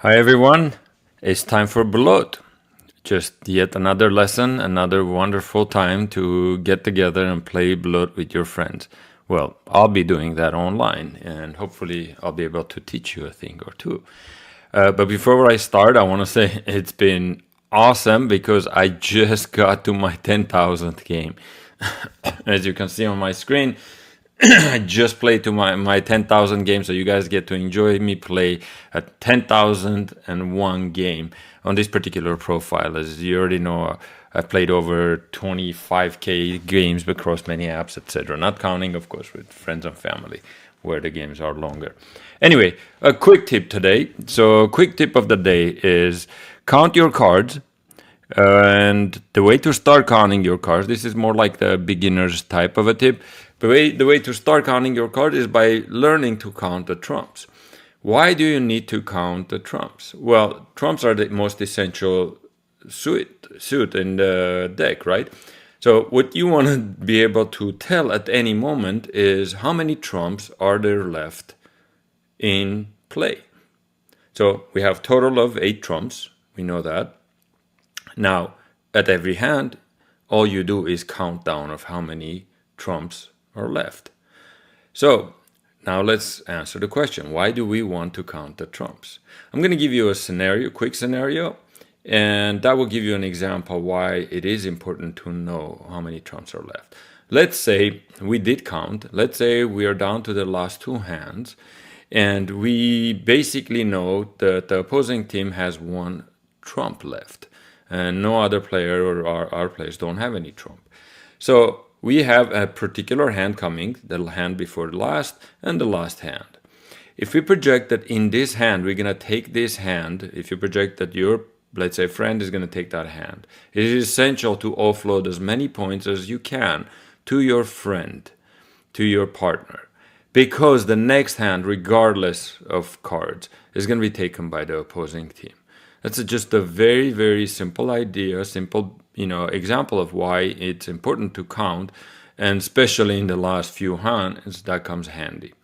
Hi everyone, it's time for Belote. Just yet another lesson, another wonderful time to get together and play Belote with your friends. Well, I'll be doing that online and hopefully I'll be able to teach you a thing or two. But before I start, I want to say it's been awesome because I just got to my 10,000th game. As you can see on my screen, I just played to my 10,000 game, so you guys get to enjoy me play a 10,001 game on this particular profile. As you already know, I've played over 25k games across many apps, etc. Not counting, of course, with friends and family, where the games are longer. Anyway, a quick tip today. So, quick tip of the day is count your cards. And the way to start counting your cards, this is more like the beginner's type of a tip. The way to start counting your cards is by learning to count the trumps. Why do you need to count the trumps? Well, trumps are the most essential suit in the deck, right? So what you want to be able to tell at any moment is how many trumps are there left in play. So we have total of 8 trumps. We know that. Now, at every hand, all you do is count down of how many trumps are left. So now let's answer the question. Why do we want to count the trumps? I'm going to give you a scenario, quick scenario, and that will give you an example why it is important to know how many trumps are left. Let's say we did count. Let's say we are down to the last 2 hands, and we basically know that the opposing team has 1 trump left, and no other player or our players don't have any trump. So we have a particular hand coming, the hand before the last and the last hand. If we project that in this hand, we're going to take this hand, if you project that your, let's say, friend is going to take that hand, it is essential to offload as many points as you can to your friend, to your partner, because the next hand, regardless of cards, is going to be taken by the opposing team. That's just a very, very simple idea, simple, example of why it's important to count, and especially in the last few hands, that comes handy.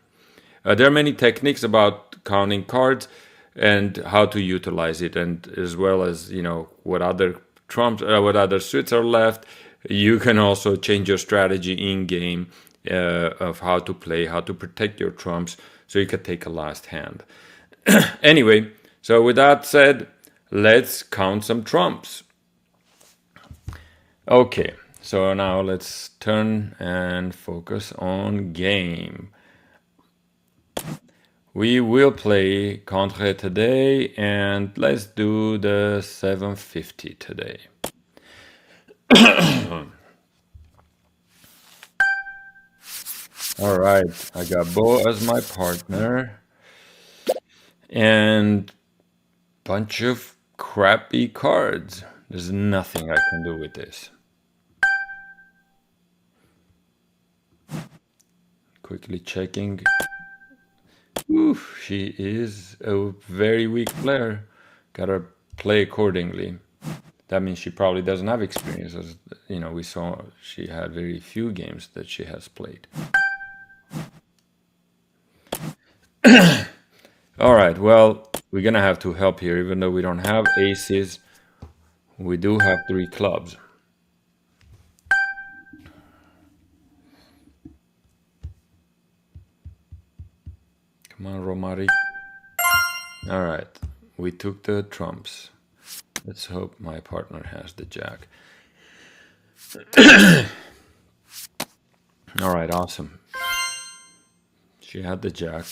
There are many techniques about counting cards and how to utilize it, and as well as what other trumps, what other suits are left. You can also change your strategy in game of how to play, how to protect your trumps, so you can take a last hand. Anyway, so with that said, let's count some trumps. Okay, so now let's turn and focus on game. We will play Contree today, and let's do the 750 today. All right, I got Bo as my partner, and bunch of crappy cards. There's nothing I can do with this. Quickly checking. Oof, she is a very weak player. Gotta play accordingly. That means she probably doesn't have experience. As we saw, she had very few games that she has played. All right, well, we're gonna have to help here. Even though we don't have aces, we do have 3 clubs. Come on, Romari. All right, we took the trumps. Let's hope my partner has the jack. All right, awesome. She had the jack,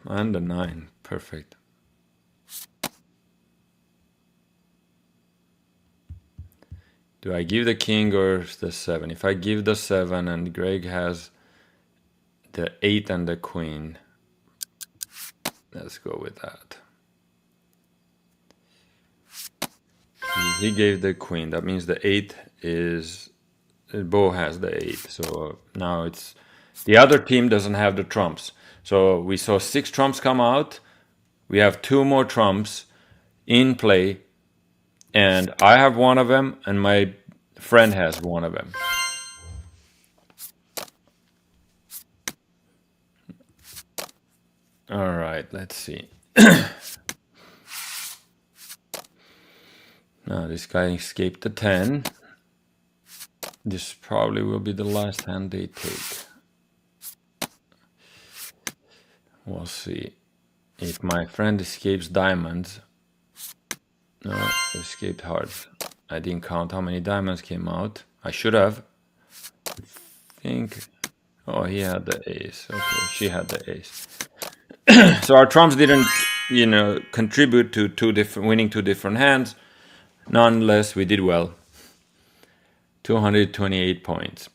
and the 9. Perfect. Do I give the king or the 7? If I give the 7 and Greg has the 8 and the queen, let's go with that. He gave the queen. That means the 8 is... Bo has the 8. So now it's... The other team doesn't have the trumps. So we saw 6 trumps come out. We have 2 more trumps in play. And I have one of them, and my friend has one of them. All right, let's see. Now this guy escaped the 10. This probably will be the last hand they take. We'll see. If my friend escapes diamonds. No, escaped hearts. I didn't count how many diamonds came out. I should have. I think. Oh, he had the ace. Okay, she had the ace. So our trumps didn't, contribute to winning two different hands. Nonetheless, we did well. 228 points.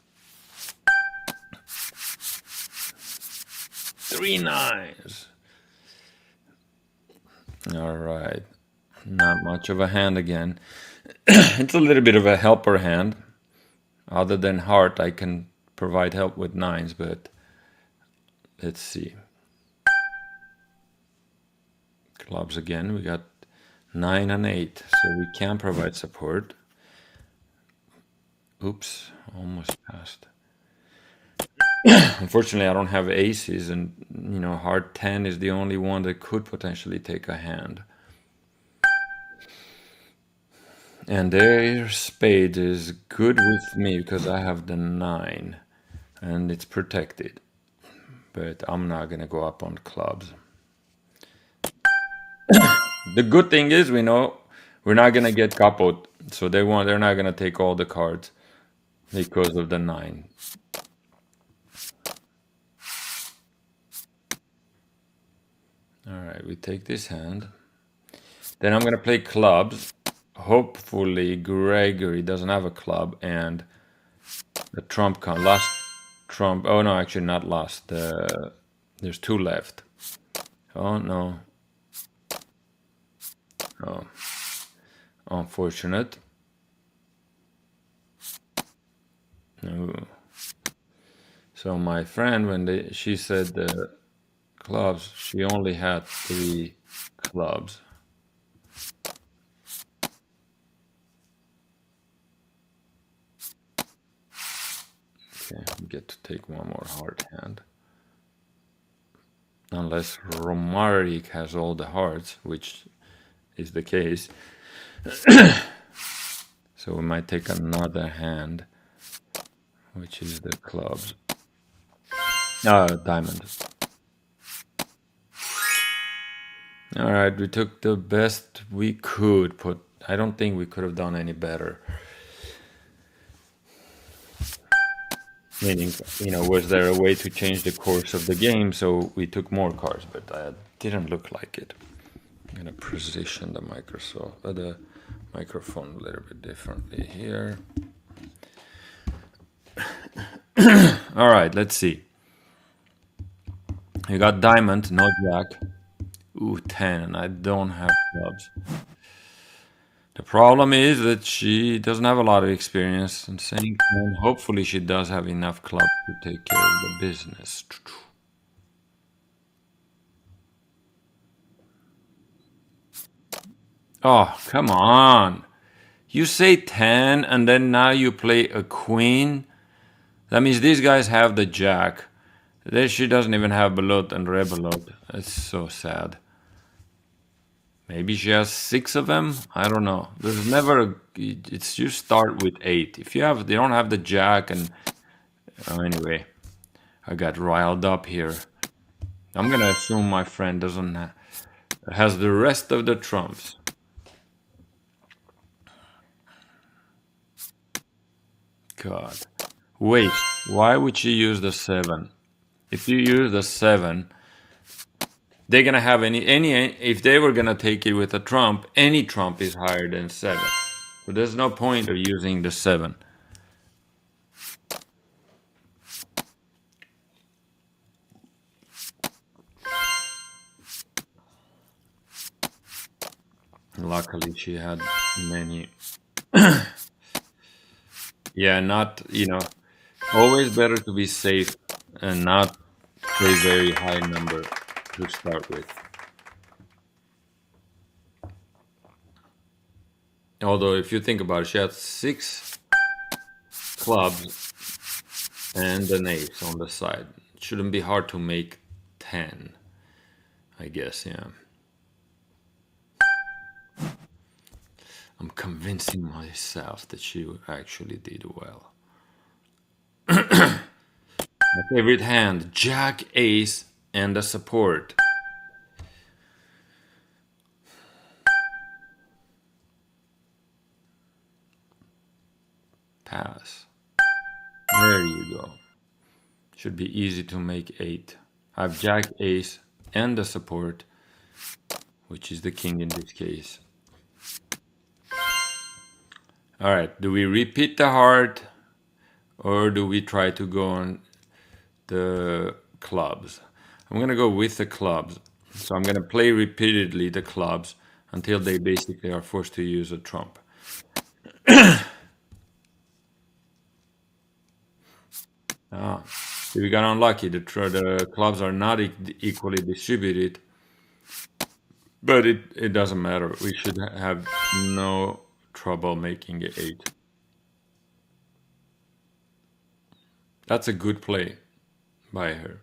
3 nines. All right. Not much of a hand again. It's a little bit of a helper hand. Other than heart, I can provide help with nines, but let's see. Clubs again. We got 9 and 8, so we can provide support. Oops, almost passed. Unfortunately, I don't have aces, and heart 10 is the only one that could potentially take a hand. And their spade is good with me because I have the 9 and it's protected. But I'm not gonna go up on clubs. The good thing is we know we're not gonna get capoed, so they're not gonna take all the cards because of the 9. All right, we take this hand. Then I'm gonna play clubs. Hopefully Gregory doesn't have a club and the trump card. Last trump. Oh no, actually not last. There's 2 left. Oh no. Oh, unfortunate. No. So my friend, when she said the clubs, she only had 3 clubs. Okay, we get to take one more hard hand. Unless Romaric has all the hearts, which is the case. So we might take another hand, which is the clubs. Diamond. All right, we took the best we could put. I don't think we could have done any better. Meaning, was there a way to change the course of the game? So we took more cards, but it didn't look like it. I'm gonna position the microphone a little bit differently here. All right, let's see. You got diamond, no jack. Ooh, 10, and I don't have clubs. The problem is that she doesn't have a lot of experience, and saying 10, hopefully she does have enough clubs to take care of the business. Oh, come on. You say 10, and then now you play a queen. That means these guys have the jack. She doesn't even have Belote and Rebelote. It's so sad. Maybe she has 6 of them. I don't know. There's never. It's you start with 8. If they don't have the jack, and anyway, I got riled up here. I'm gonna assume my friend doesn't has the rest of the trumps. God, wait. Why would she use the 7? If you use the 7. They're gonna have any if they were gonna take it with a trump, any trump is higher than 7. So there's no point of using the 7. Luckily she had many. Yeah, not always better to be safe and not play very high number to start with. Although, if you think about it, she had 6 clubs and an ace on the side. It shouldn't be hard to make 10, I guess, yeah. I'm convincing myself that she actually did well. My favorite hand, Jack, Ace, and a support. Pass. There you go. Should be easy to make 8. I have Jack, Ace, and a support, which is the king in this case. Alright, do we repeat the heart or do we try to go on the clubs? I'm gonna go with the clubs. So I'm gonna play repeatedly the clubs until they basically are forced to use a trump. So we got unlucky. The clubs are not equally distributed, but it doesn't matter. We should have no trouble making it 8. That's a good play by her.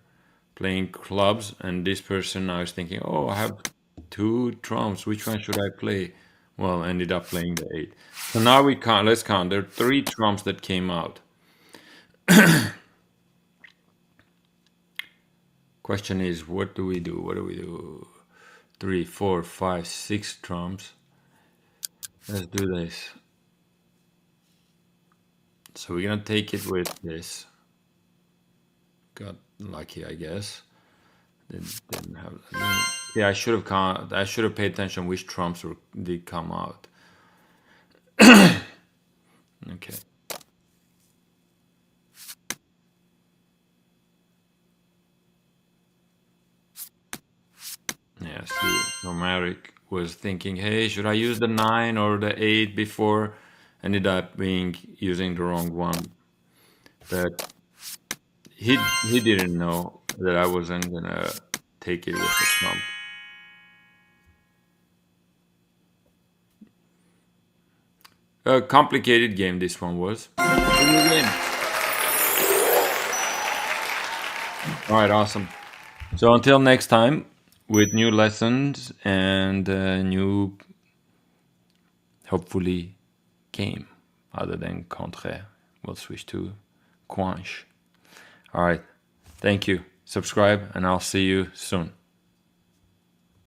Playing clubs, and this person, I was thinking, oh, I have 2 trumps. Which one should I play? Well, ended up playing the 8. So now we count. Let's count. There are 3 trumps that came out. Question is, what do we do? What do we do? 3, 4, 5, 6 trumps. Let's do this. So we're gonna take it with this. Got lucky, I guess. Didn't have. Yeah, I should have. I should have paid attention which trumps did come out. Okay. Yeah. See, Romaric was thinking, hey, should I use the 9 or the 8 before? Ended up using the wrong one. But he didn't know that I wasn't gonna take it with the trump. A complicated game this one was. Good game. All right, awesome. So until next time, with new lessons and new, hopefully, game other than Contree. We'll switch to Coinche. All right. Thank you. Subscribe, and I'll see you soon.